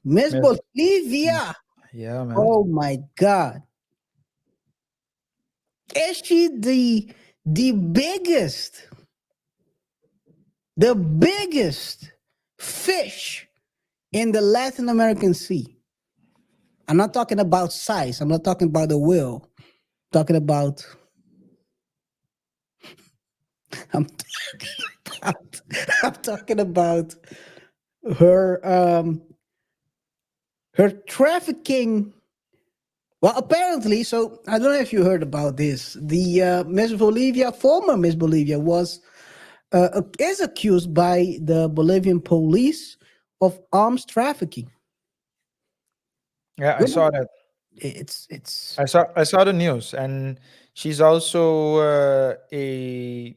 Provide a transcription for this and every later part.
Miss Miss, Bolivia. yeah, man. Oh my God. Is she the biggest, the biggest fish in the Latin American Sea? I'm not talking about size. I'm not talking about the whale. I'm talking about I'm talking about, I'm talking about her her trafficking. Well, apparently, so I don't know if you heard about this. The Miss Bolivia, former Miss Bolivia, was is accused by the Bolivian police of arms trafficking. Yeah, I With saw that. it's I saw the news, and she's also a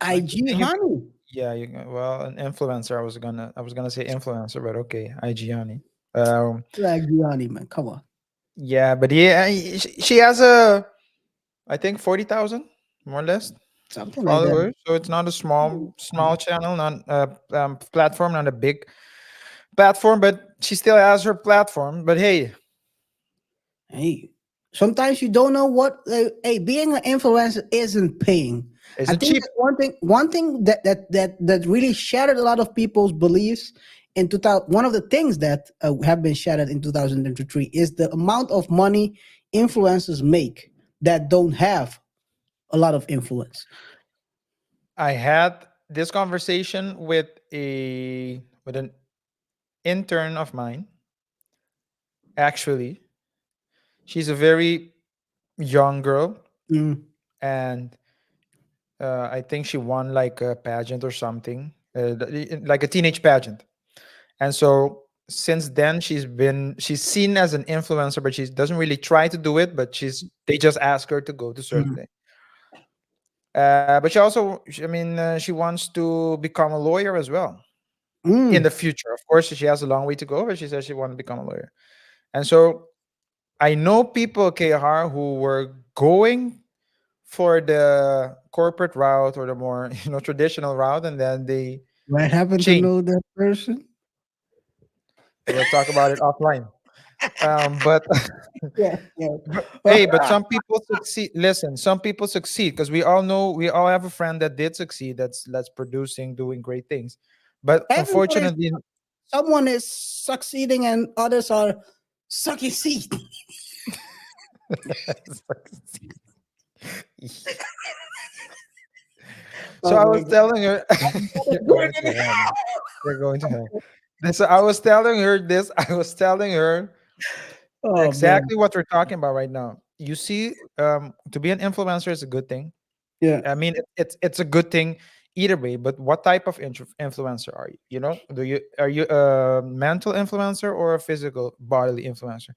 like. IG Can you? honey. Yeah, well, an influencer. I was gonna say influencer, but okay, IG. Um, IG honey, man, come on, yeah, but yeah, she has I think 40,000 more or less something like that. followers. So it's not a small channel, not platform, not a big platform, but she still has her platform. But hey, Hey, sometimes you don't know what. Hey, being an influencer isn't paying. I isn't think cheap. that one thing that really shattered a lot of people's beliefs in 2000. One of the things that have been shattered in 2023 is the amount of money influencers make that don't have a lot of influence. I had this conversation with an intern of mine. Actually, she's a very young girl, Mm, and I think she won like a pageant or something, like a teenage pageant. And so since then, she's seen as an influencer, but she doesn't really try to do it. But they just ask her to go to certain mm, things. But I mean, she wants to become a lawyer as well in mm. the future. Of course, she has a long way to go, but she says she wants to become a lawyer. And so I know people, KR, who were going for the corporate route or the more traditional route, and then they I happen to changed. know that person. We'll talk about it offline. But Yeah, yeah. but but some people succeed. Listen, some people succeed because we all have a friend that did succeed. That's producing, doing great things. But Everyone is unfortunately, someone is succeeding and others are sucking seed. so Oh I my was god. telling her, you're going to hell, man. You're going to hell. So I was telling her this. I was telling her Oh man. exactly what we're talking about right now. You see, to be an influencer is a good thing. Yeah. I mean, it's a good thing either way. But what type of influencer are you? Are you a mental influencer or a physical bodily influencer?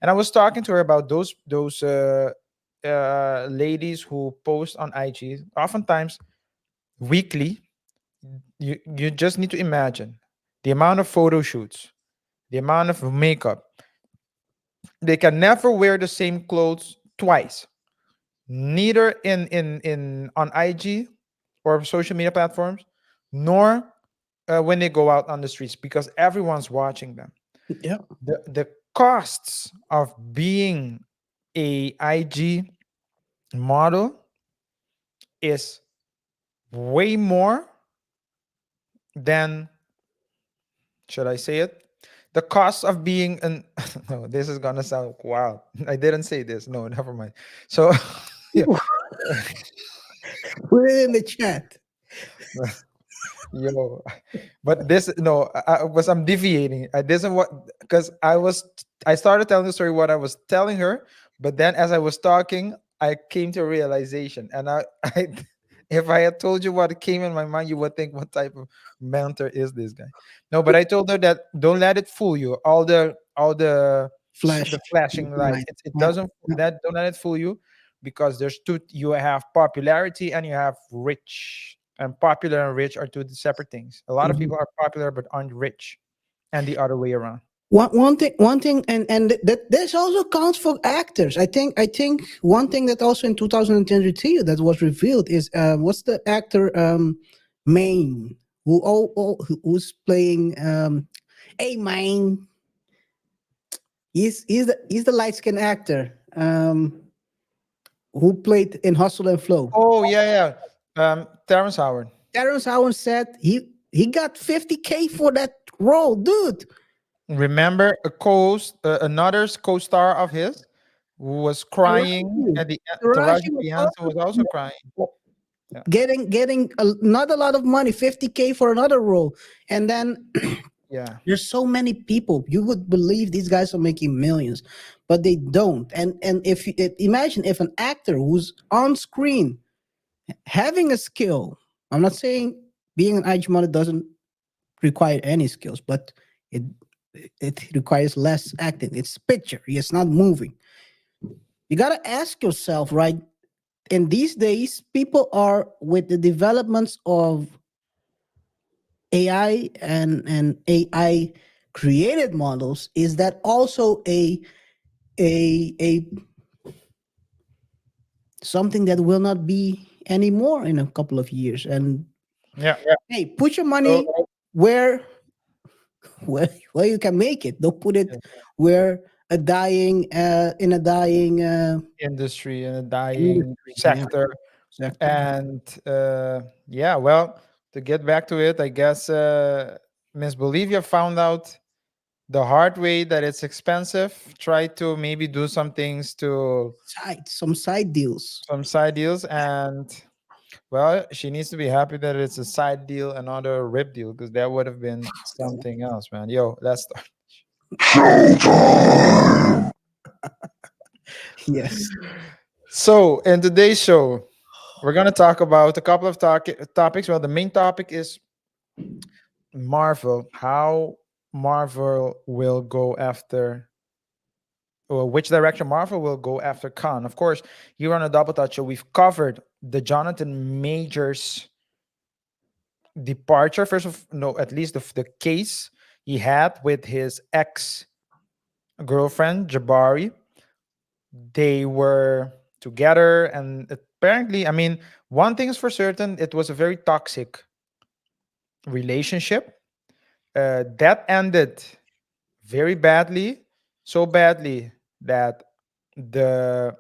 And I was talking to her about those ladies who post on IG, oftentimes weekly. You just need to imagine the amount of photo shoots, the amount of makeup. They can never wear the same clothes twice, neither in on IG or social media platforms, nor when they go out on the streets because everyone's watching them. Yeah. The costs of being a IG model is way more than, should I say it? The cost of being an no, this is gonna sound wild. I didn't say this. No, never mind. So yeah, Put it in the chat. yo, but this no, I'm deviating. I didn't what because I started telling the story what I was telling her, but then as I was talking, I came to a realization, and I if I had told you what came in my mind, you would think what type of mentor is this guy? No, but I told her that don't let it fool you. Flash. The flashing lights. Right. It Yeah. doesn't Yeah. that don't let it fool you because there's two. You have popularity and you have rich. And popular and rich are two separate things. A lot of Mhm. people are popular but aren't rich, and the other way around. One thing, and that this also counts for actors. I think one thing that also in 2022 that was revealed is what's the actor Maine who's playing A Main. He's the light skinned actor who played in Hustle and Flow. Oh yeah, yeah. Terrence Howard. Terrence Howard said he got 50K for that role, dude. Remember a another co-star of his who was crying Taraji, at the end. Taraji Taraji was P. Henson also was also crying. Yeah, getting another lot of money, 50K for another role, and then yeah, there's so many people. You would believe these guys are making millions, but they don't. And if imagine if an actor who's on screen having a skill, I'm not saying being an IG model doesn't require any skills, but it it requires less acting. It's picture. It's not moving. You gotta ask yourself, right? In these days, people are with the developments of AI and AI created models. Is that also a something that will not be anymore in a couple of years? And yeah. hey, put your So money where where you can make it. Don't put it yeah, where a dying in a dying industry in a dying industry. Yeah, sector, sector. and yeah. Well, to get back to it, I guess Miss Bolivia found out the hard way that it's expensive. Try to maybe do some things to Some side deals. some side deals, and well, she needs to be happy that it's a side deal and not a rip deal, because that would have been something else, man. Yo, let's start. Yes. So, in today's show, we're gonna talk about a couple of topics. Well, the main topic is Marvel. How Marvel will go after, or which direction Marvel will go after Khan. Of course, here on a Double Touch show, we've covered the Jonathan Majors departure. First of no, at least the case he had with his ex girlfriend Jabari. They were together, and apparently, I mean, one thing is for certain: it was a very toxic relationship that ended very badly, so badly that the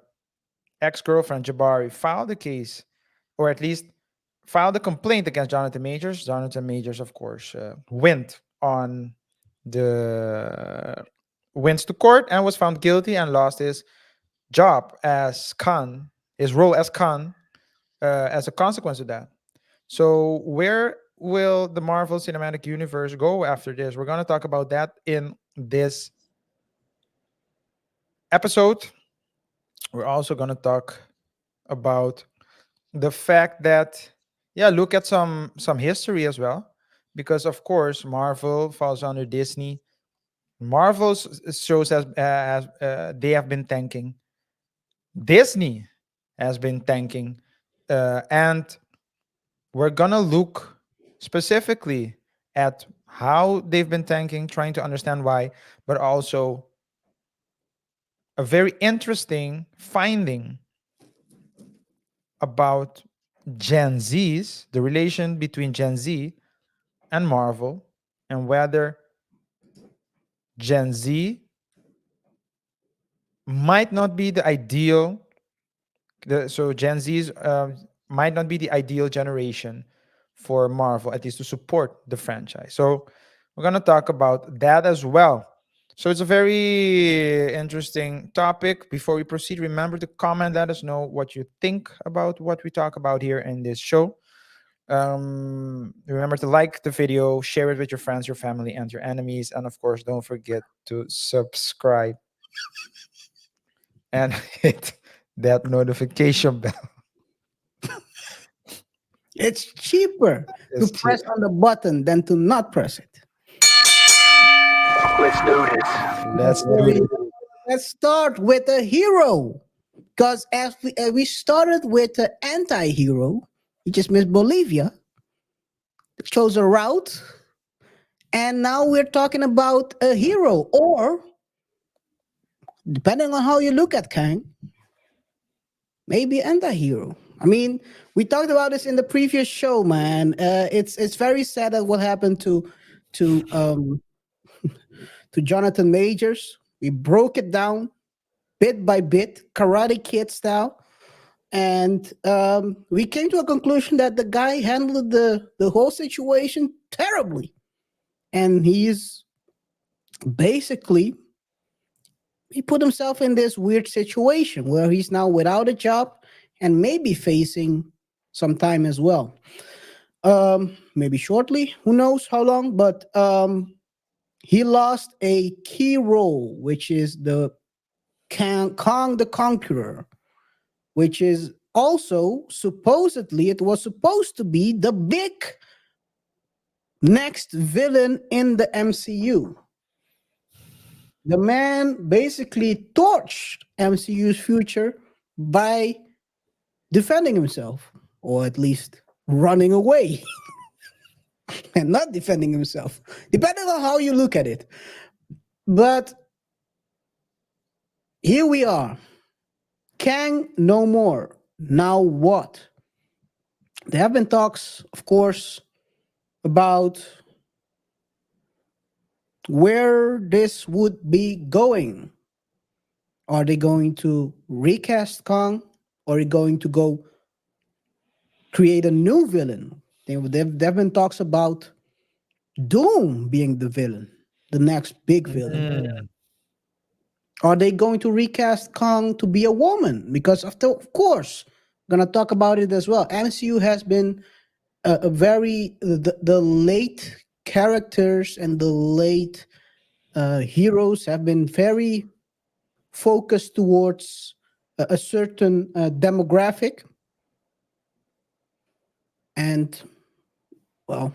ex-girlfriend Jabari filed a case, or at least filed a complaint against Jonathan Majors. Jonathan Majors, of course, went on the went to court and was found guilty and lost his job as Khan, his role as Khan, as a consequence of that. So, where will the Marvel Cinematic Universe go after this? We're going to talk about that in this episode. We're also going to talk about the fact that, yeah, look at some history as well, because of course Marvel falls under Disney. Marvel's shows as they have been tanking. Disney has been tanking, and we're gonna look specifically at how they've been tanking, trying to understand why, but also a very interesting finding about Gen Z's, the relation between Gen Z and Marvel, and whether Gen Z might not be the ideal. So Gen Z's might not be the ideal generation for Marvel, at least to support the franchise. So we're gonna talk about that as well. So it's a very interesting topic. Before we proceed, remember to comment. Let us know what you think about what we talk about here in this show. Remember to like the video, share it with your friends, your family, and your enemies, and of course, don't forget to subscribe and hit that notification bell. It's cheaper to It's cheap. press on the button than to not press it. Let's do this. Let's There do we this. go. Let's start with a hero. Because as we started with the anti-hero, which is Miss Bolivia, chose a route, and now we're talking about a hero, or depending on how you look at Kang, maybe anti-hero. I mean, we talked about this in the previous show, man. It's very sad that what happened to to Jonathan Majors. We broke it down bit by bit, Karate Kid style, and we came to a conclusion that the guy handled the whole situation terribly, and he's basically he put himself in this weird situation where he's now without a job and maybe facing some time as well. Maybe shortly, who knows how long, but he lost a key role, which is the Kang the Conqueror, which is also supposedly it was supposed to be the big next villain in the MCU. The man basically torched MCU's future by defending himself, or at least running away and not defending himself, depending on how you look at it. But here we are. Kang no more. Now what? There have been talks, of course, about where this would be going. Are they going to recast Kang? Or are they going to go create a new villain? There have been talks about Doom being the villain, the next big villain. Mm. Are they going to recast Kang to be a woman? Because of course, gonna talk about it as well. MCU has been a very the late characters and the late heroes have been very focused towards a certain demographic, and well,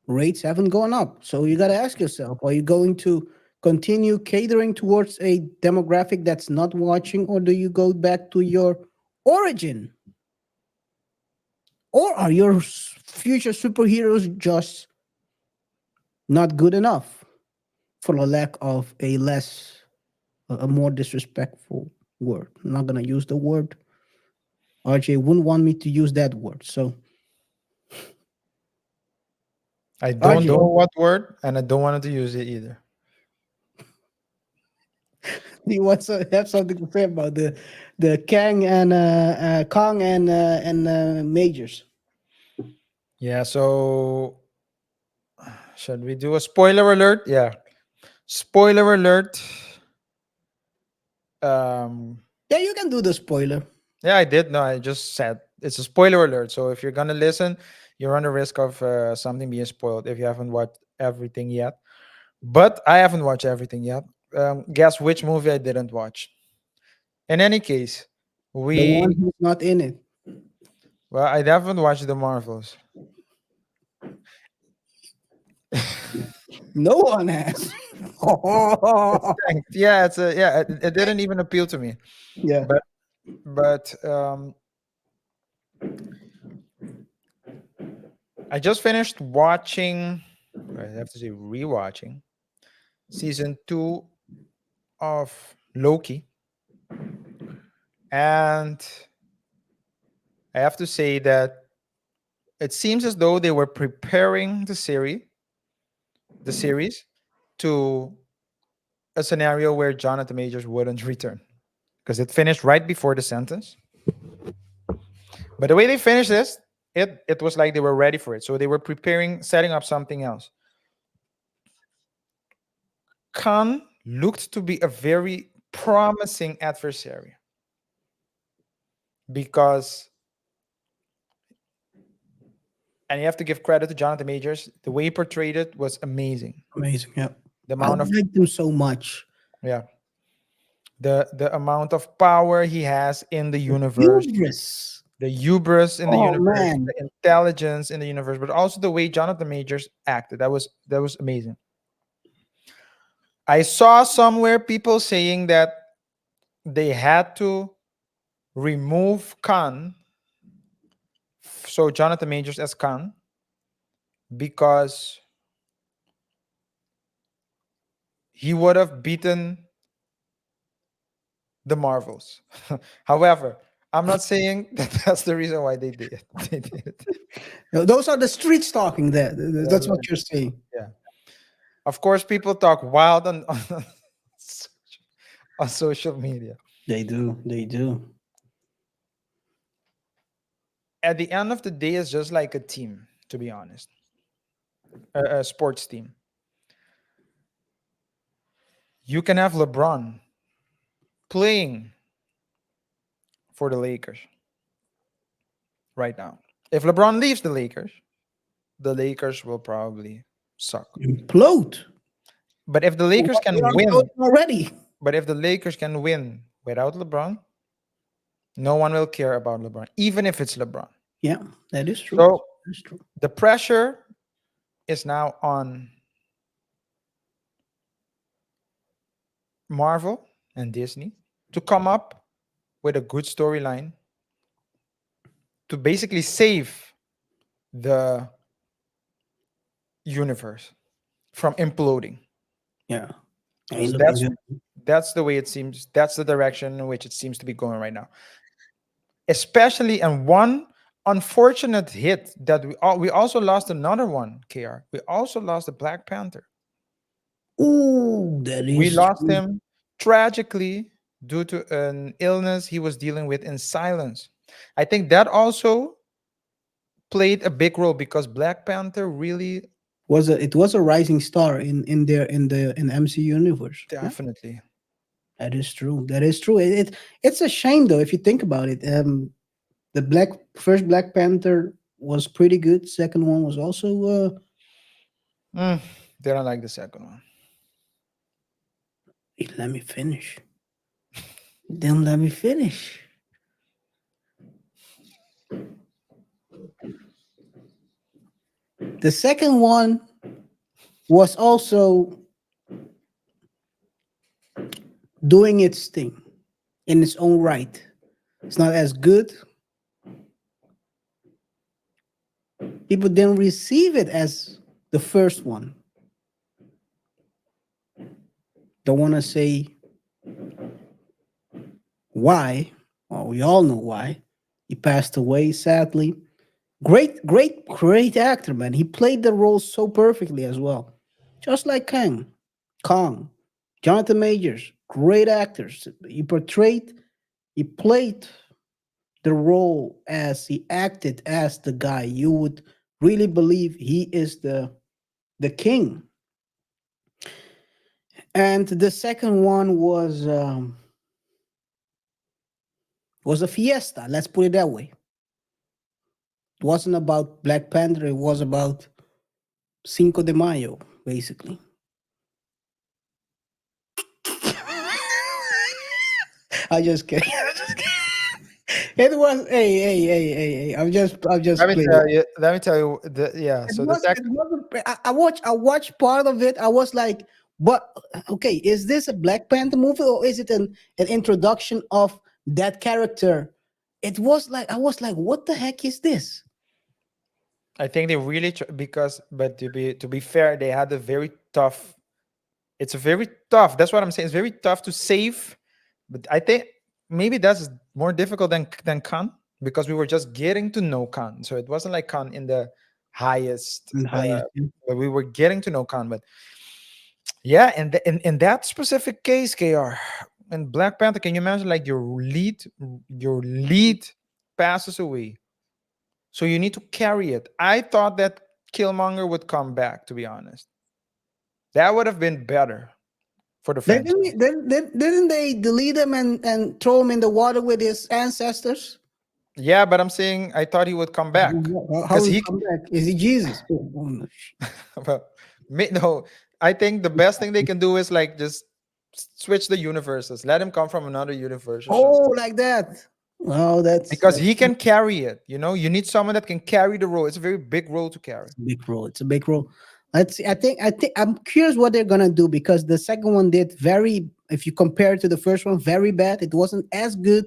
rates haven't gone up. So you got to ask yourself: are you going to continue catering towards a demographic that's not watching, or do you go back to your origin? Or are your future superheroes just not good enough, for the lack of a more disrespectful word? I'm not gonna use the word. RJ wouldn't want me to use that word. So I don't RJ, know what word, and I don't want to use it either. do you want to have something to say about the Kang and Kong and Majors? Yeah, so should we do a spoiler alert? Yeah. Spoiler alert. Um Yeah, you can do the spoiler. yeah, I did. No, I just said it's a spoiler alert. So if you're gonna listen, you're on the risk of something being spoiled if you haven't watched everything yet. But I haven't watched everything yet. Guess which movie I didn't watch. In any case, The one we who's not in it. well, I haven't watched the Marvels. No one has. It's tanked. Yeah, it's a yeah. It didn't even appeal to me. Yeah. But but I just finished watching. I have to say rewatching season 2 of Loki, and I have to say that it seems as though they were preparing the series to a scenario where Jonathan Majors wouldn't return because it finished right before the sentence. But the way they finished this, it was like they were ready for it. So they were preparing, setting up something else. Khan looked to be a very promising adversary because, and you have to give credit to Jonathan Majors, the way he portrayed it was amazing. Amazing. Yeah. The I amount of liked him so much. yeah, the amount of power he has in the universe, Hubris. the hubris in the Oh universe, man. the intelligence in the universe, but also the way Jonathan Majors acted. That was amazing. I saw somewhere people saying that they had to remove Khan, so Jonathan Majors as Khan, because he would have beaten the Marvels. However, I'm not saying that that's the reason why they did it. They did it. Those are the streets talking there. Yeah, That's what you're saying. yeah. Of course, people talk wild on on social media. They do. They do. At the end of the day, it's just like a team, to be honest, a sports team. You can have LeBron playing for the Lakers right now. If LeBron leaves the Lakers will probably suck. Implode. But if the Lakers They can are win, imploding already. but if the Lakers can win without LeBron, no one will care about LeBron, even if it's LeBron. Yeah, that is true. So That's true. the pressure is now on Marvel and Disney to come up with a good storyline to basically save the universe from imploding. Yeah. Ain't Because looking good. that's the way it seems. That's the direction in which it seems to be going right now. Especially, and one unfortunate hit that we also lost another one. KR, we also lost the Black Panther. Ooh, that We is lost true. him tragically due to an illness he was dealing with in silence. I think that also played a big role because Black Panther really It was a rising star in the MC universe. Yeah, definitely. that is true. That is true. It's a shame though if you think about it. The first Black Panther was pretty good. Second one was also Mm, didn't like the second one. let me finish. Then let me finish. The second one was also doing its thing in its own right. It's not as good. People didn't receive it as the first one. Don't want to say why. Well, we all know why. He passed away, sadly. Great actor, man. He played the role so perfectly as well. Just like Kang, Jonathan Majors, great actors. He played the role as he acted as the guy. You would really believe he is the king. And the second one was a fiesta. Let's put it that way. It wasn't about Black Panther. It was about Cinco de Mayo, basically. I just kidding. I'm just kidding. It was hey. I'm just playing. Let me tell you. Yeah. It So the was it second, wasn't I watched part of it. I was like, but okay, is this a Black Panther movie or is it an introduction of that character? It was like I was like, what the heck is this? I think they really because, but to be fair, they had a very tough. It's a very tough. That's what I'm saying. It's very tough to save, but I think maybe that's more difficult than Khan because we were just getting to know Khan, so it wasn't like Khan in the highest. And highest. But we were getting to know Khan, but yeah, and in that specific case, KR and Black Panther, can you imagine like your lead passes away, so you need to carry it. I thought that Killmonger would come back. To be honest, that would have been better for the They franchise. didn't they delete him and throw him in the water with his ancestors? Yeah, but I'm saying I thought he would come back How because will he he. come back? Is he Jesus? Oh, no. Well, no, I think the best thing they can do is like just switch the universes. Let him come from another universe or something. Oh, like that. Oh, Because he can carry it. You need someone that can carry the role. It's a very big role to carry. a big role. It's a big role. Let's see. I think I'm curious what they're gonna do because the second one did very. If you compare it to the first one, very bad. It wasn't as good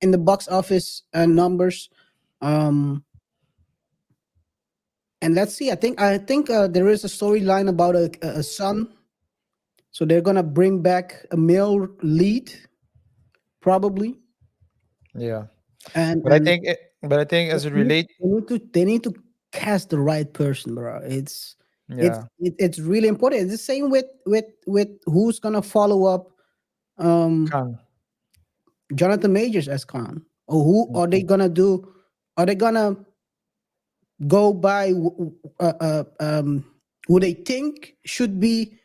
in the box office numbers. Um, and let's see. I think there is a storyline about a son. So they're gonna bring back a male lead probably, Yeah, and but I think as it they need relate, they need to cast the right person, bro. yeah, It's really important. It's the same with who's gonna follow up. um, Kang. Jonathan Majors as Khan? Or who are they gonna do? Are they gonna go by who they think should be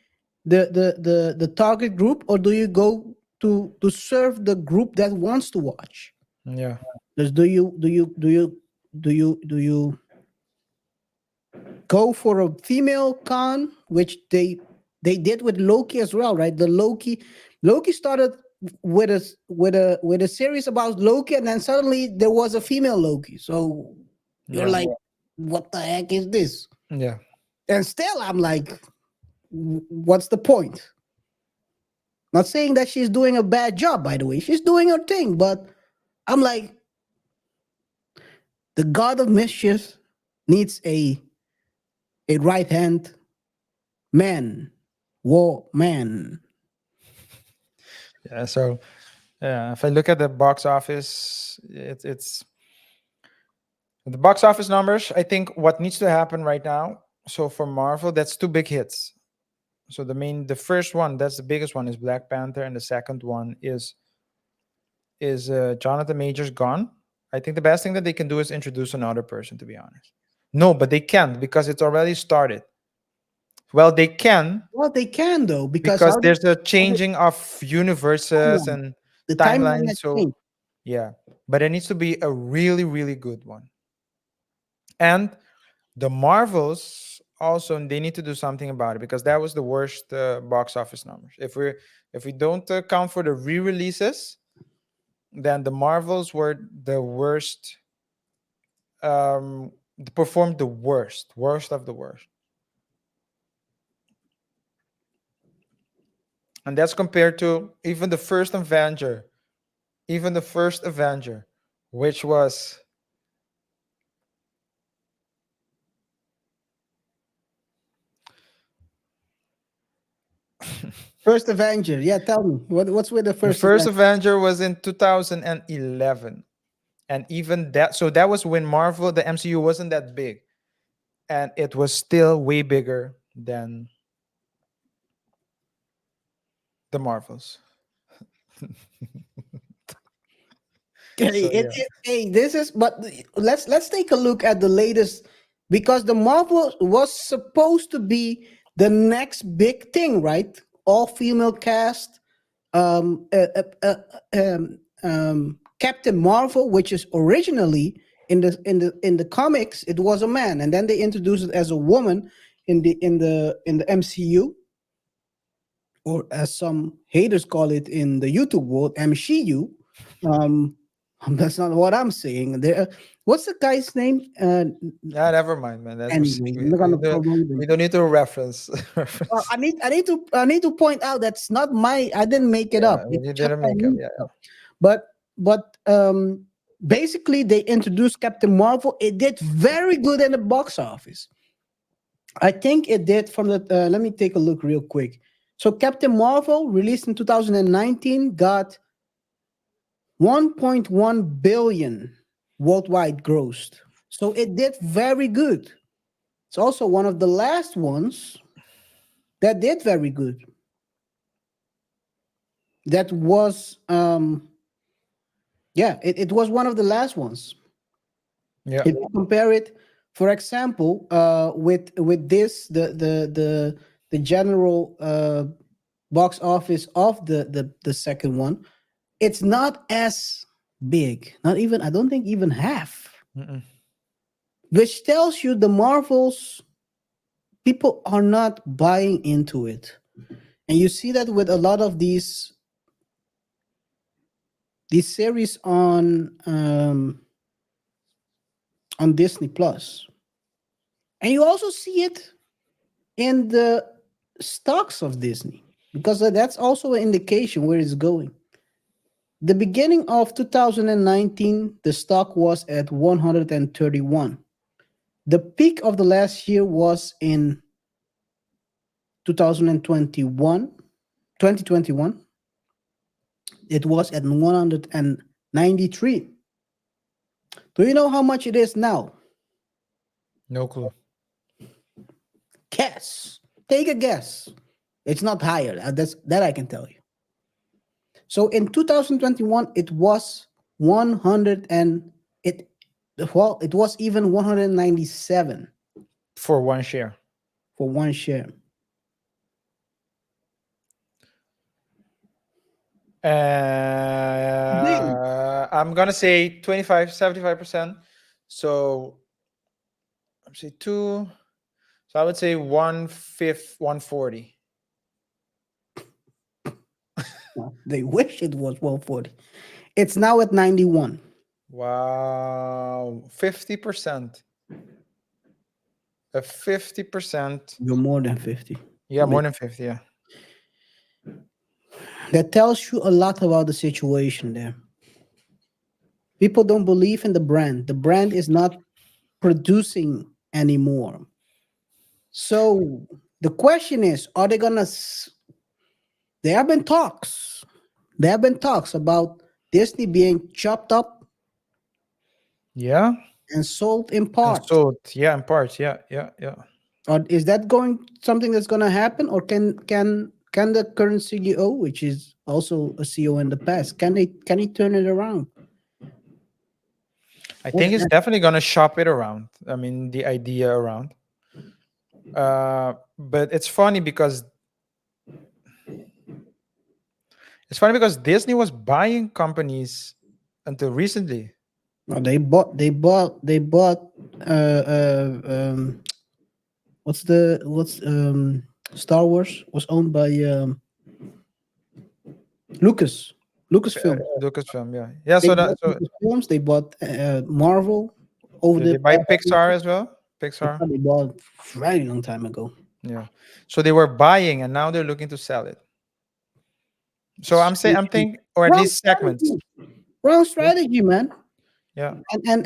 the target group, or do you go to serve the group that wants to watch? Yeah. Just do you go for a female con, which they did with Loki as well, right? The Loki started with a series about Loki, and then suddenly there was a female Loki. So you're Yeah. like, what the heck is this? Yeah. And still, I'm like, what's the point? Not saying that she's doing a bad job, by the way. She's doing her thing, but I'm like, the god of mischief needs a right hand man, war man. Yeah. So yeah, if I look at the box office, it's the box office numbers. I think what needs to happen right now. So for Marvel, that's two big hits. So the first one, that's the biggest one, is Black Panther, and the second one is Jonathan Majors gone. I think the best thing that they can do is introduce another person. To be honest, no, but they can't because it's already started. Well, they can Well, they can though, because because there's a how the changing of universes timeline, and the timeline timelines. has So changed. yeah, but it needs to be a really, really good one. And the Marvels also, they need to do something about it because that was the worst box office numbers. If we don't count for the re-releases, then the Marvels were the worst. Performed the worst of the worst, and that's compared to even the first Avenger, which was First Avenger, yeah. Tell me what's with the the first first Avenger? Avenger was in 2011, and even that, so that was when Marvel, the MCU wasn't that big, and it was still way bigger than the Marvels. Hey, So yeah, hey, this is, but let's take a look at the latest, because the Marvel was supposed to be the next big thing, right? All female cast, um, uh, uh, uh, Captain Marvel, which is originally in the comics, it was a man, and then they introduced it as a woman in the MCU, or as some haters call it in the YouTube world, MCU. Um, that's not what I'm saying. There, what's the guy's name? yeah. Never mind, man. That's Anyway, I'm we, not we gonna don't promote we him. don't need to reference reference. I need to point out that's not my. I didn't make it up. Yeah, It's we just didn't a make up. news Yeah, stuff. But basically they introduced Captain Marvel. It did very good in the box office. I think it did from the. Let me take a look real quick. So Captain Marvel, released in 2019, got 1.1 billion worldwide grossed. So it did very good. It's also one of the last ones that did very good. That was yeah, it was one of the last ones. yeah, If you compare it, for example, with this, the general box office of the second one, it's not as big. Not even, I don't think even half. mm-mm. Which tells you the Marvels, people are not buying into it. And you see that with a lot of these series on Disney Plus. And you also see it in the stocks of Disney, because that's also an indication where it's going. The beginning of 2019, the stock was at 131. The peak of the last year was in 2021, 2021. It was at 193. Do you know how much it is now? No clue. Guess. Take a guess. It's not higher. That I can tell you. So in 2021, it was 100 and it well, it was even 197 for one share. for one share. Then I'm gonna say 25, 75%. So I'm say two. So I would say one fifth, 140. they wish it was 140. It's now at 91. Wow, 50%. A 50%. You're more than 50. Yeah, more than 50. Yeah. That tells you a lot about the situation there. People don't believe in the brand. The brand is not producing anymore. So the question is, are they gonna? There have been talks. There have been talks about Disney being chopped up Yeah. and sold in And parts. so yeah, in parts. Yeah, yeah, yeah. Or is that going something that's gonna happen? Or can the current CEO, which is also a CEO in the past, can he turn it around? I What's think it's that? definitely gonna shop it around. I mean, the idea around. But it's funny because Disney was buying companies until recently. No, they bought. Uh, uh, um, what's Star Wars was owned by Lucas Lucasfilm. Lucasfilm, yeah, yeah. They So that bought so Lucasfilms. They bought Marvel over did the they buy Pixar as well? I Pixar, thought they bought very long time ago. yeah. So they were buying, and now they're looking to sell it. So I'm thinking, or at Wrong least segments. strategy. Wrong Yeah, strategy, man. yeah. And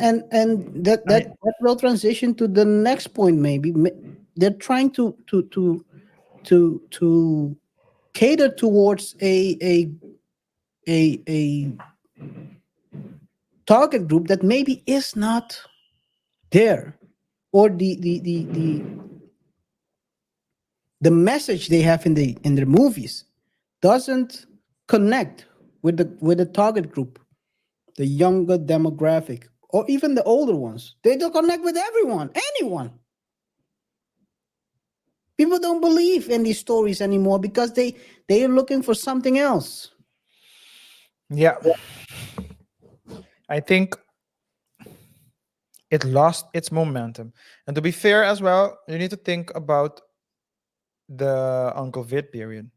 that I that mean, that will transition to the next point. Maybe they're trying to cater towards a target group that maybe is not there, or the message they have in their movies doesn't connect with the target group, the younger demographic, or even the older ones. They don't connect with everyone, anyone. People don't believe in these stories anymore because they are looking for something else. yeah. I think it lost its momentum. And to be fair as well, you need to think about the Uncle Vid period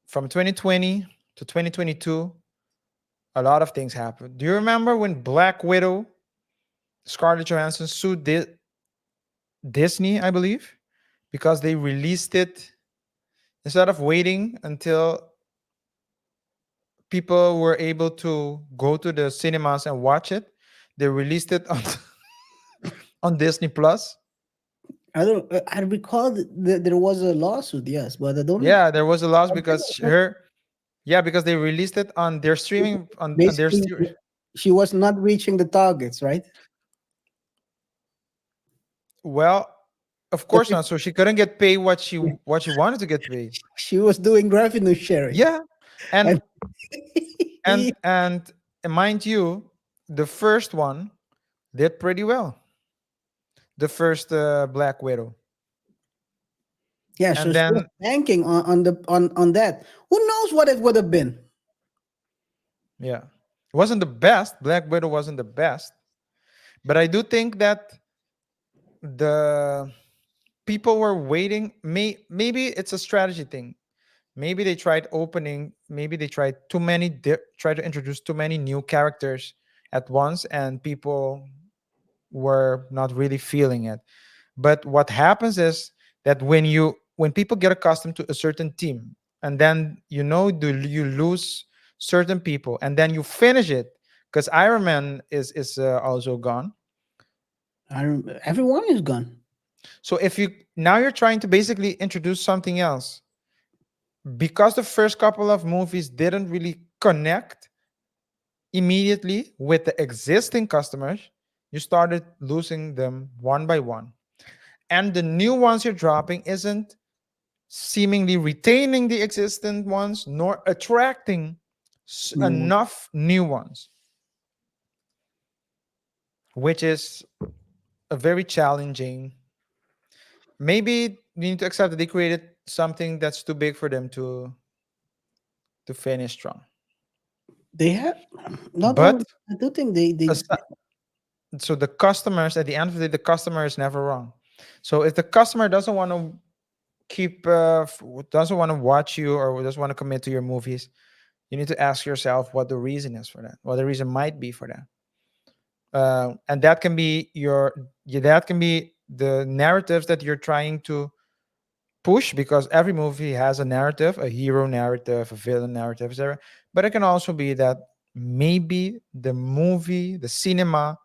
from 2020 to 2022. A lot of things happened. Do you remember when Black Widow, Scarlett Johansson sued Disney, I believe, because they released it instead of waiting until people were able to go to the cinemas and watch it. They released it on on Disney Plus. I don't. I recall that there was a lawsuit, yes, but I don't. Yeah, there was a loss because her. Yeah, because they released it on their streaming on their Basically, she was not reaching the targets, right? well, of The course not. So she couldn't get paid what she wanted to get paid. she was doing revenue sharing, Yeah, and and and mind you, the first one did pretty well. The first Black Widow, yeah, so and she was then banking on that. Who knows what it would have been? yeah, it wasn't the best. Black Widow wasn't the best, but I do think that the people were waiting. Maybe it's a strategy thing. Maybe they tried opening. Maybe they tried try to introduce too many new characters at once, and people were not really feeling it. But what happens is that when people get accustomed to a certain team, and then you lose certain people, and then you finish it because Iron Man is also gone. Everyone is gone. So if you now you're trying to basically introduce something else because the first couple of movies didn't really connect immediately with the existing customers, you started losing them one by one. And the new ones you're dropping isn't seemingly retaining the existing ones nor attracting New one. enough new ones, which is a very challenging. Maybe we need to accept that they created something that's too big for them to finish strong. They have not But only. I do think they asi- so the customers, at the end of the day, the customer is never wrong. So if the customer doesn't want to doesn't want to watch you or doesn't want to commit to your movies, you need to ask yourself what the reason is for that, what the reason might be for that. And that can be that can be the narratives that you're trying to push, because every movie has a narrative, a hero narrative, a villain narrative, etc. But it can also be that maybe the movie, the cinema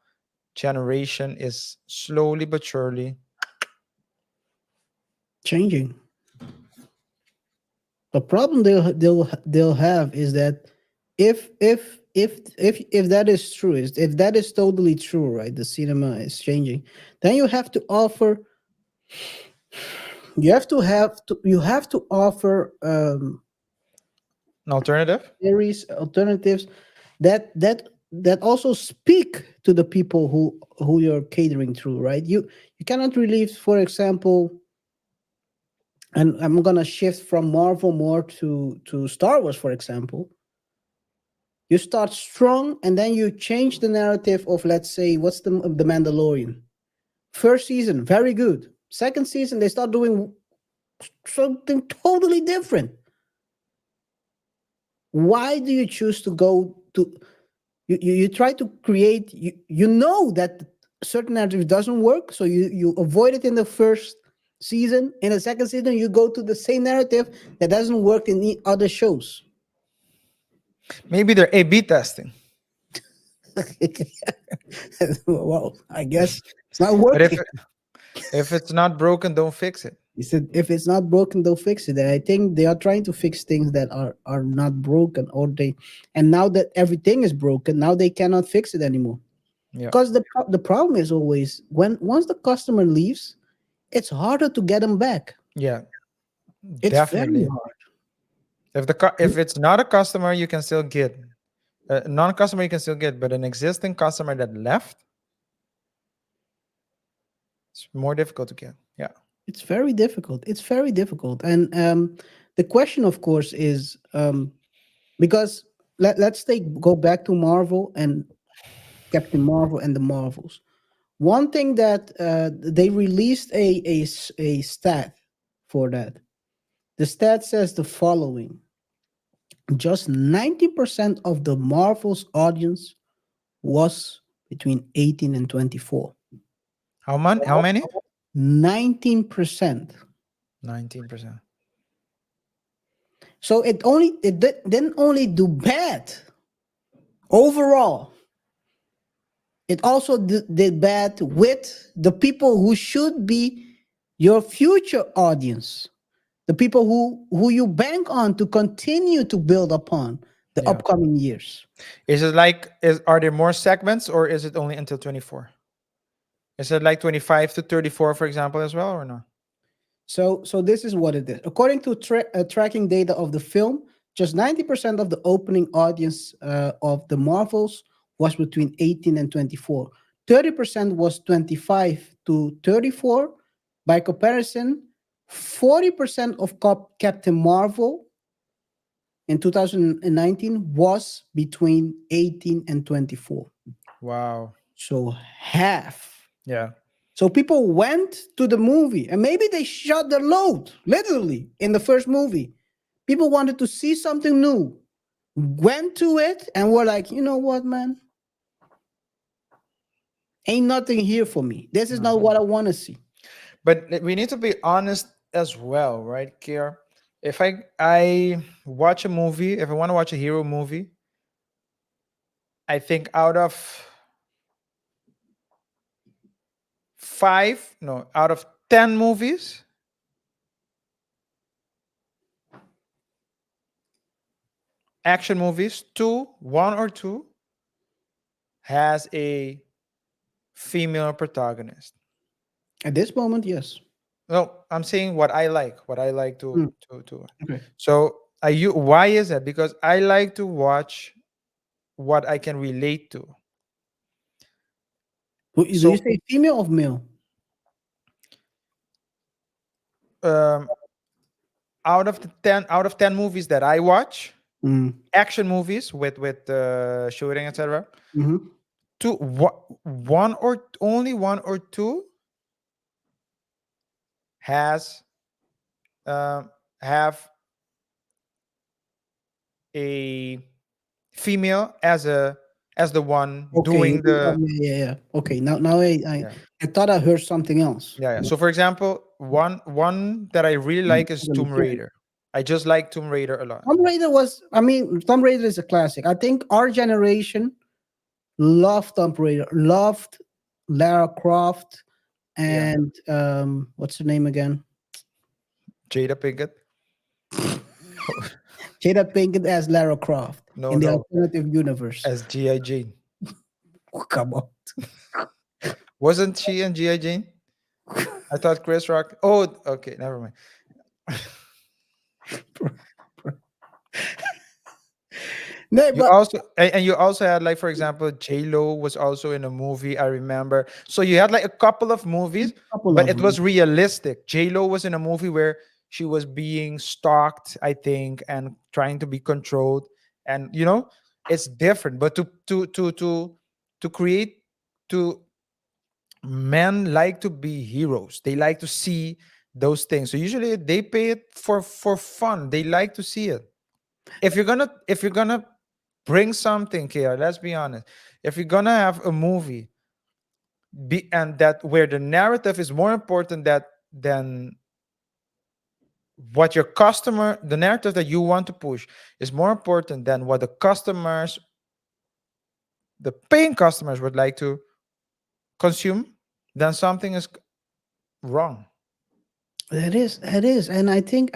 generation is slowly but surely. changing. The problem they'll have is that if that is true, is if that is totally true, right? The cinema is changing. Then you have to offer An alternative. series alternatives that also speak to the people who you're catering to, right? You cannot release, for example, and I'm gonna shift from Marvel more to Star Wars, for example. You start strong and then you change the narrative of, let's say, what's the Mandalorian. First season, very good. Second season, they start doing something totally different. Why do you choose to go to you try to create, you know that certain narrative doesn't work, so you avoid it in the first season. In the second season, you go to the same narrative that doesn't work in the other shows. Maybe they're A/B testing. Well, I guess it's not But working. if it's not broken, don't fix it. He said, if it's not broken, they'll fix it. And I think they are trying to fix things that are not broken, and now that everything is broken, now they cannot fix it anymore. Yeah. Because the problem is always, when once the customer leaves, it's harder to get them back. Yeah, It's very definitely. hard. If it's not a customer, you can still get a non-customer. You can still get, but an existing customer that left, it's more difficult to get. Yeah. It's very difficult. It's very difficult. And the question, of course, is because let's go back to Marvel and Captain Marvel and the Marvels. One thing that they released a stat for that. The stat says the following: just 90% of the Marvel's audience was between 18 and 24. How many? 19%. 19%. So didn't only do bad overall, it also did bad with the people who should be your future audience, the people who you bank on to continue to build upon the Yeah. upcoming years. Is it like are there more segments, or is it only until 24? Is it like 25 to 34, for example, as well, or no? So this is what it is. According to tracking data of the film, just 90% of the opening audience of the Marvels was between 18 and 24. 30% was 25 to 34. By comparison, 40% of Captain Marvel in 2019 was between 18 and 24. Wow. So half. Yeah. So people went to the movie and maybe they shot their load, literally, in the first movie. People wanted to see something new, went to it, and were like, you know what, man? Ain't nothing here for me. This is not Mhm. what I want to see. But we need to be honest as well, right, Kier? If I watch a movie, if I want to watch a hero movie, I think out of five, no, out of 10 movies, action movies, one or two has a female protagonist. At this moment, yes. No, I'm saying what I like Mm, to. okay. So Why is that? Because I like to watch what I can relate to. Do you So say female or male? um, out of 10 movies that I watch, Mm. action movies with shooting, etc. Mm-hmm. One or only one or two has um have a female as the one Okay. doing the Yeah. Okay. Now yeah I thought I heard something else. yeah. So for example, one that I really like is Tomb Raider. I just like Tomb Raider a lot. Tomb Raider was, I mean, Tomb Raider is a classic. I think our generation loved Tomb Raider, loved Lara Croft, Yeah, and what's her name again? Jada Pinkett. Jada Pinkett as Lara Croft No, in the no, alternative universe. as GI Jane. Oh, come on. Wasn't she in GI Jane? I thought Chris Rock. Oh, okay, never mind. No, You but also and you also had, like, for example, J Lo was also in a movie. I remember. So you had like a couple of movies, a couple but of it was them. realistic. J Lo was in a movie where she was being stalked, I think, and trying to be controlled. And it's different. But to create to men like to be heroes. They like to see those things. So usually they pay it for fun. They like to see it. If you're gonna bring something here, let's be honest. If you're gonna have a movie, and that where the narrative is more important than what your customer, the narrative that you want to push is more important than what the paying customers would like to consume, then something is wrong. It is, and I think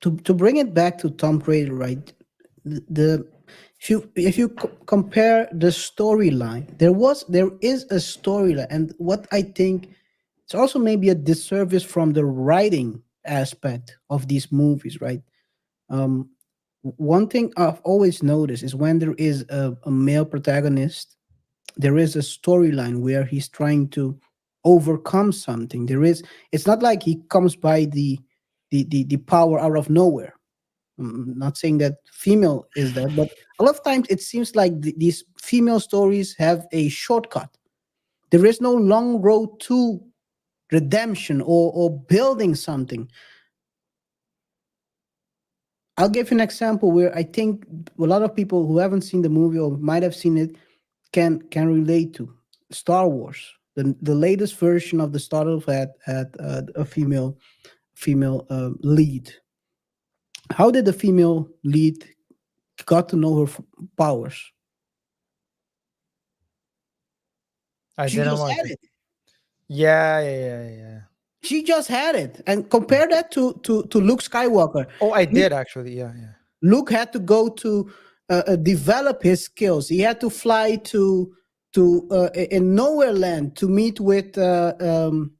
to bring it back to Tom Brady, right? The if you compare the storyline, there is a storyline, and what I think it's also maybe a disservice from the writing aspect of these movies, right? Um, One thing I've always noticed is when there is a male protagonist, there is a storyline where he's trying to overcome something. It's not like he comes by the power out of nowhere. Not saying that female is that, but a lot of times it seems like these female stories have a shortcut. There is no long road to redemption or building something. I'll give you an example where I think a lot of people who haven't seen the movie or might have seen it can relate to Star Wars. The latest version of the Star Wars had a female lead. How did the female lead got to know her powers? I She didn't just watch had it. it. Yeah. She just had it, and compare that to Luke Skywalker. Oh, I Luke, did actually. Yeah. Luke had to go to develop his skills. He had to fly to in nowhere land to meet um,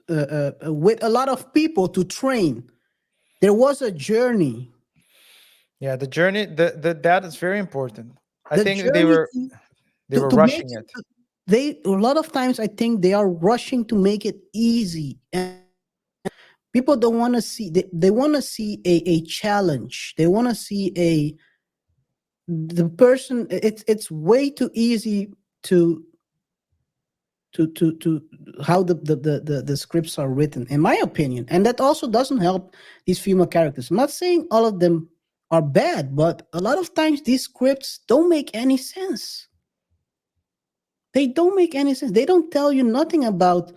with a lot of people to train. There was a journey. Yeah, the journey, the that is very important. I The think they journey were they were to make rushing it. it. They a lot of times I think they are rushing to make it easy, and people don't want to see. They want to see a challenge. They want to see a the person. It's way too easy to to how the scripts are written, in my opinion, and that also doesn't help these female characters. I'm not saying all of them are bad, but a lot of times these scripts don't make any sense. They don't make any sense. They don't tell you nothing about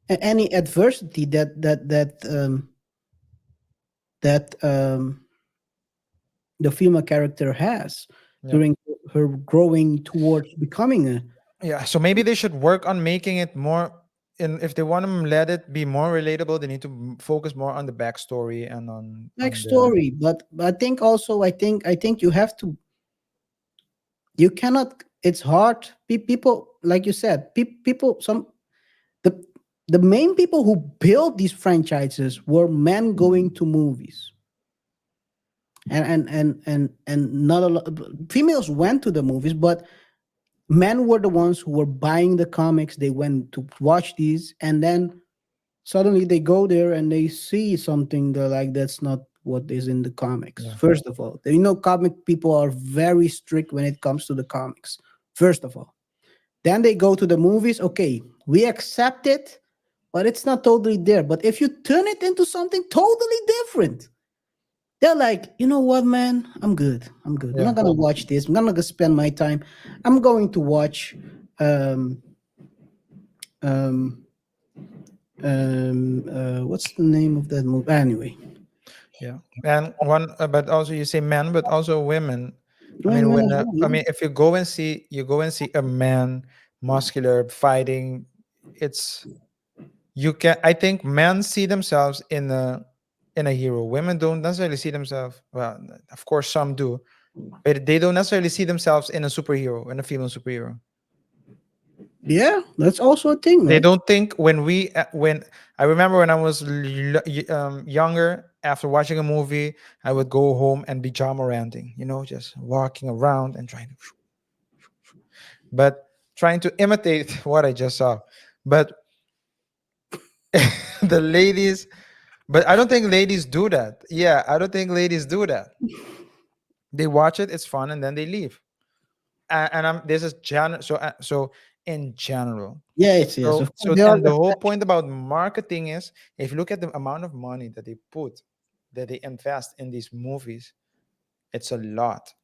any adversity that the female character has Yeah. during her growing towards becoming a Yeah. So maybe they should work on making it more. And if they want to let it be more relatable, they need to focus more on the backstory and on the. backstory. But I think also I think you have to you cannot. It's hard. People, like you said, people, some the The main people who built these franchises were men going to movies, and not a lot. Females went to the movies, but men were the ones who were buying the comics. They went to watch these, and then suddenly they go there and they see something they're like, that's not what is in the comics. Yeah. First of all, you know, comic people are very strict when it comes to the comics. First of all, then they go to the movies. Okay, we accept it, but it's not totally there. But if you turn it into something totally different, they're like, you know what, man, I'm good. I'm good. I'm Yeah. not gonna watch this. I'm not gonna spend my time. I'm going to watch um um what's the name of that movie anyway? Yeah. And one, but also you say men, but also women. I mean, Women as well, I yeah. mean, if you go and see a man, muscular, fighting, it's you can. I think men see themselves in a hero. Women don't necessarily see themselves. Well, of course, some do, but they don't necessarily see themselves in a superhero, in a female superhero. Yeah, that's also a thing, They right? don't think when I remember when I was younger. After watching a movie, I would go home and be John Moranting, just walking around and but trying to imitate what I just saw. But the ladies, but I don't think ladies do that. Yeah, I don't think ladies do that. They watch it, it's fun, and then they leave. And I'm this is so in general. Yes, yes. So Of course, so there are and the whole point about marketing is if you look at the amount of money that they invest in these movies, it's a lot.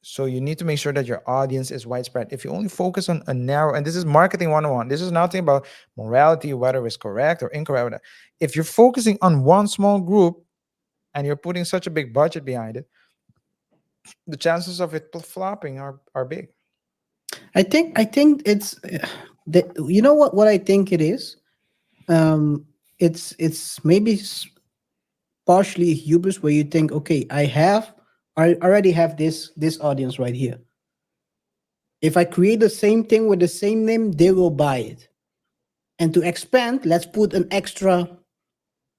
So you need to make sure that your audience is widespread. If you only focus on a narrow, and this is marketing 101, this is nothing about morality, whether it's correct or incorrect. If you're focusing on one small group and you're putting such a big budget behind it, the chances of it flopping are big. I think it's that, you know what I think it is. It's maybe partially hubris where you think, okay, I already have this audience right here. If I create the same thing with the same name, they will buy it. And to expand, let's put an extra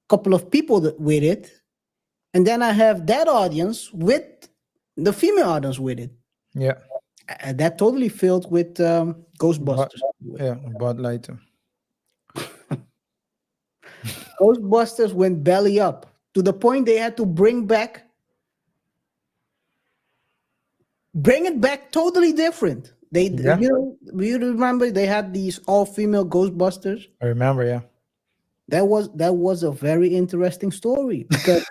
couple of people with it, and then I have that audience with the female audience with it. Yeah, That totally filled with but Ghostbusters. yeah, Bud Light too. Ghostbusters went belly up to the point they had to bring it back totally different. They, Yeah, you remember they had these all female Ghostbusters. I remember. Yeah, That was a very interesting story because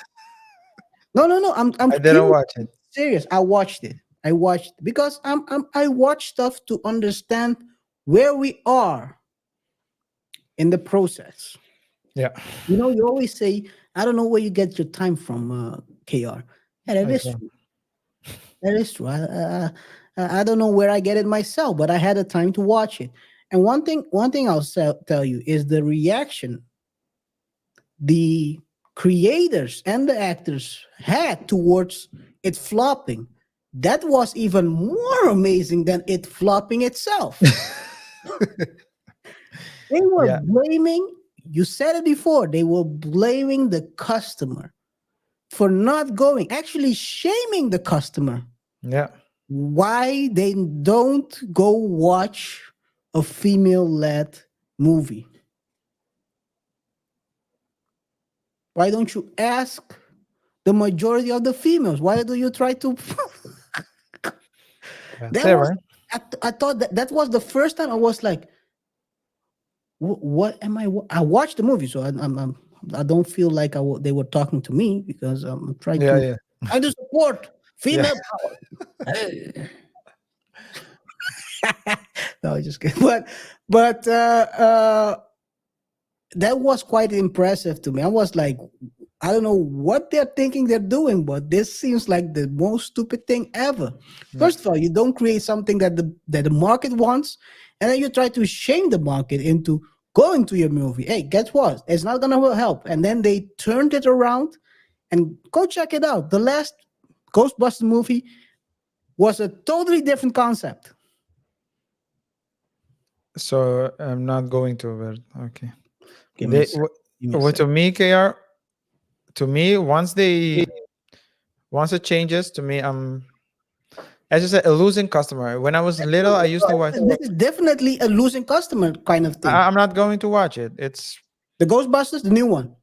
no, I'm I didn't curious, watch it. serious. I watched it. I watched because I watch stuff to understand where we are in the process. Yeah, You know, you always say, I don't know where you get your time from, KR. Yeah, that is okay. true. That is true. I don't know where I get it myself, but I had the time to watch it. And one thing I'll tell you is the reaction the creators and the actors had towards it flopping. That was even more amazing than it flopping itself. They were Yeah, blaming, you said it before, they were blaming the customer for not going, actually shaming the customer yeah. why they don't go watch a female led movie. Why don't you ask the majority of the females? Why do you try to? That's That it, was, right? I thought that was the first time I was like, what am I? I watched the movie, so I don't feel like they were talking to me because I'm trying Yeah, to yeah, support yeah. female power. No, just kidding. But that was quite impressive to me. I was like, I don't know what they're thinking they're doing, but this seems like the most stupid thing ever. Yeah. First of all, you don't create something that the market wants, and then you try to shame the market into going to your movie. Hey, guess what? It's not gonna help. And then they turned it around and go check it out. The last Ghostbusters movie was a totally different concept. So I'm not going to, but okay. Give me a They sec. Give me a to sec. me, KR, to me, once it changes, to me, I'm, as you said, a losing customer. When I was little, I used to watch. This is definitely a losing customer kind of thing. I'm not going to watch it. It's, The Ghostbusters, the new one,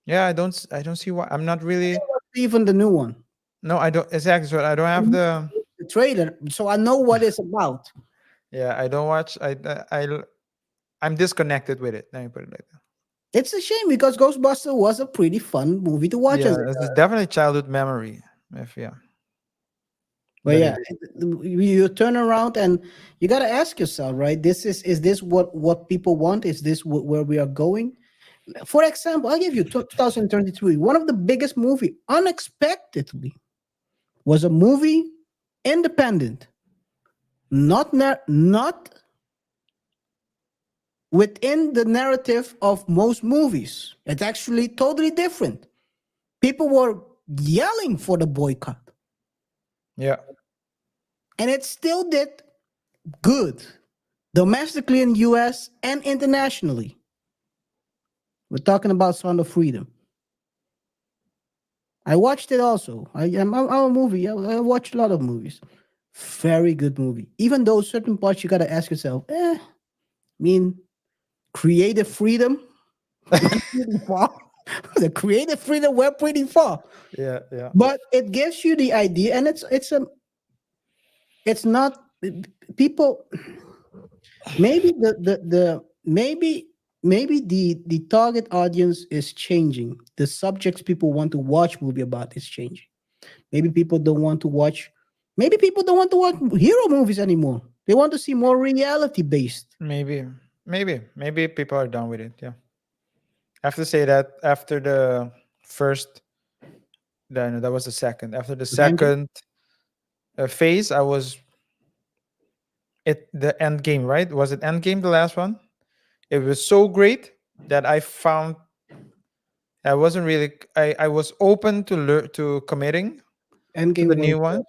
yeah. I don't see why. I'm not really. even the new one, No, I don't exactly. So I don't have the. the trailer. So I know what it's about. Yeah, I don't watch. I'm disconnected with it. Let me put it like that. It's a shame because Ghostbuster was a pretty fun movie to watch Yeah, as a it's child. definitely childhood memory. If yeah, But but yeah, it. you turn around and you got to ask yourself, right? Is this what people want? Is this where we are going? For example, I'll give you 2023. One of the biggest movie, unexpectedly, was a movie independent, not within the narrative of most movies. It's actually totally different. People were yelling for the boycott, Yeah, and it still did good domestically in US and internationally. We're talking about Sound of Freedom. I watched it also. I'm a movie. I watch a lot of movies. Very good movie. Even though certain parts you gotta ask yourself, I mean, creative freedom went pretty far. The creative freedom went pretty far. yeah, yeah. But it gives you the idea, and it's not people. Maybe the maybe the target audience is changing. The subjects people want to watch movie about is changing. Maybe people don't want to watch. Maybe people don't want to watch hero movies anymore. They want to see more reality based. Maybe, maybe people are done with it. Yeah, I have to say that after the first, no, that was the second. After the Avengers second phase, I was it the end game. Right? Was it end game the last one? It was so great that I found I wasn't really. I was open to to committing to Endgame the was new one.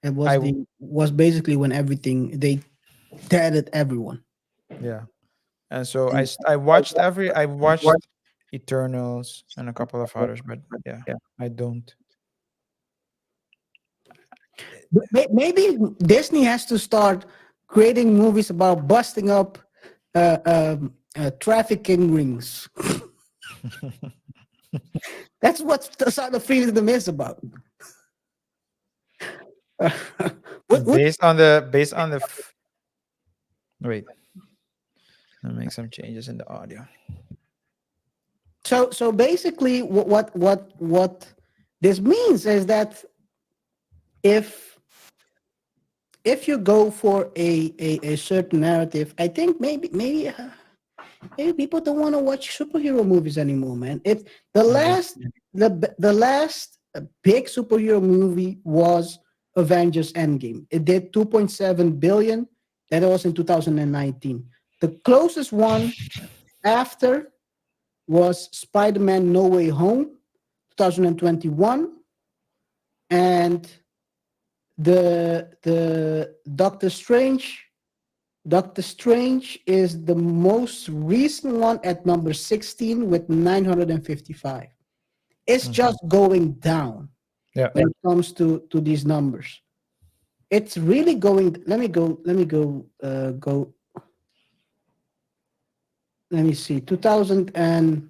it was I the was basically when everything they deaded everyone. Yeah, and so And I watched Eternals and a couple of others, but yeah, I don't. maybe Disney has to start creating movies about busting up trafficking rings. That's what the Sound of Freedom is about. what, Based on the wait, I'll make some changes in the audio. so basically, what this means is that if if you go for a certain narrative, I think maybe people don't want to watch superhero movies anymore, man. It the Maybe. last the last big superhero movie was Avengers Endgame. It did 2.7 billion. That was in 2019. The closest one after was Spider-Man No Way Home, 2021, and the Doctor Strange is the most recent one at number 16 with 955. It's Mhm. just going down Yeah. when it comes to these numbers. It's really going. Let me see. 2000 and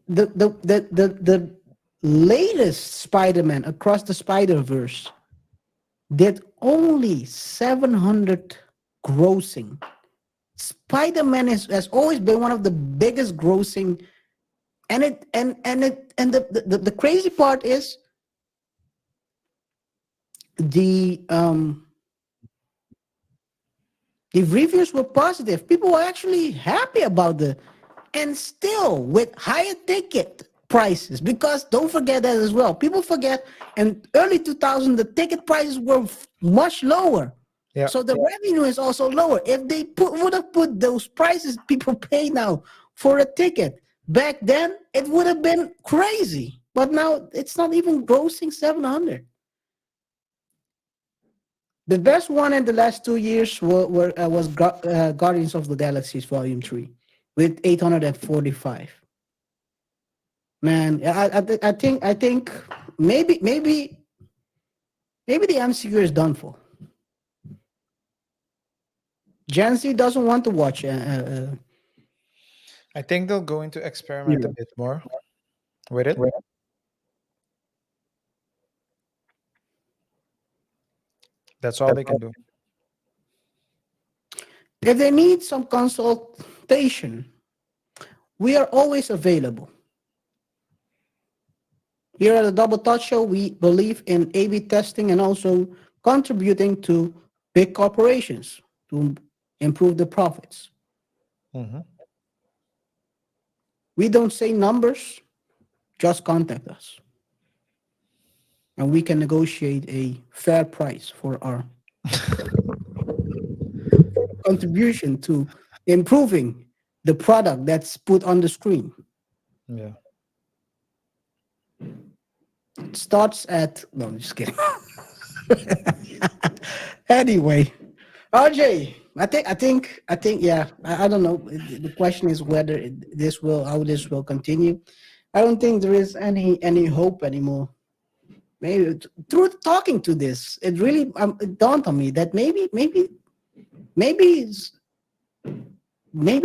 the latest Spider-Man Across the Spider-Verse did only 700 grossing. Spider-Man has always been one of the biggest grossing, and the crazy part is the um the reviews were positive. People were actually happy about and still with higher ticket prices, because don't forget that as well. People forget in early 2000 the ticket prices were much lower. Yeah. So the revenue is also lower. If they would have put those prices people pay now for a ticket back then, it would have been crazy. But now it's not even grossing 700. The best one in the last 2 years was Guardians of the Galaxies Volume 3. with 845. Man, I think maybe the MCU is done for. Gen Z doesn't want to watch. I think they'll go into experiment a Hero. bit more with it. That's all they can do. If they need some consultation, we are always available. Here at the Double Touch Show, we believe in A/B testing and also contributing to big corporations to improve the profits. Hmm. We don't say numbers, just contact us, and we can negotiate a fair price for our contribution to improving the product that's put on the screen. Yeah. It starts at no, I'm just kidding. Anyway, RJ, I think, yeah. I don't know. The question is whether how this will continue. I don't think there is any hope anymore. Maybe through talking to this, it really it dawned on me that maybe maybe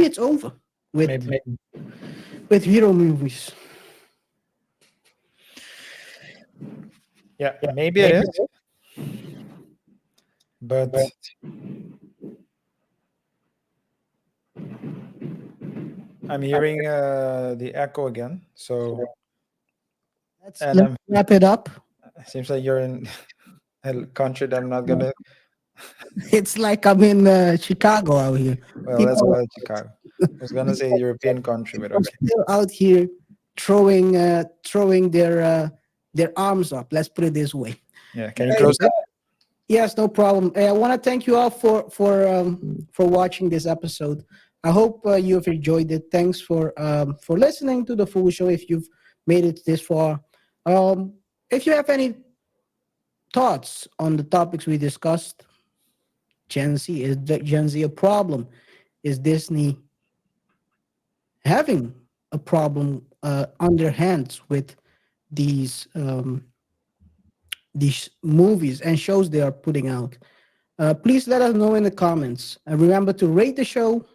it's over with Maybe. with hero movies. Yeah, maybe it is. But I'm hearing the echo again. So, and Let's wrap it up. seems like you're in a country that I'm not gonna. It's like I'm in Chicago out here. Well, let's People call it Chicago. I was gonna say European country, but are okay. still out here throwing their arms up. Let's put it this way. Yeah, can you close it? Yes, no problem. I want to thank you all for watching this episode. I hope you have enjoyed it. Thanks for listening to the full show. If you've made it this far, if you have any thoughts on the topics we discussed, Gen Z a problem? Is Disney having a problem on their hands with these these movies and shows they are putting out? Please let us know in the comments. And remember to rate the show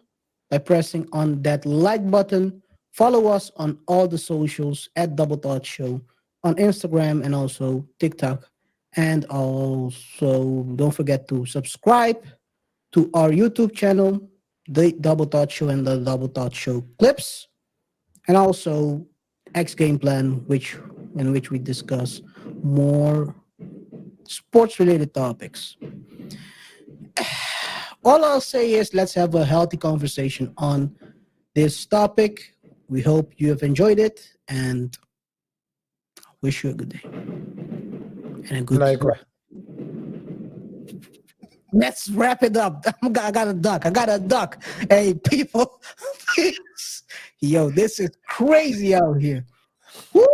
by pressing on that like button. Follow us on all the socials at Double Thought Show on Instagram and also TikTok. And also don't forget to subscribe to our YouTube channel, The Double Thought Show and the Double Thought Show clips, and also X Game Plan, in which we discuss more sports related topics. All I'll say is let's have a healthy conversation on this topic. We hope you have enjoyed it and wish you a good day and a good. Like, Let's wrap it up. I got a duck. I got a duck. Hey, people, please. Yo, this is crazy out here. Woo!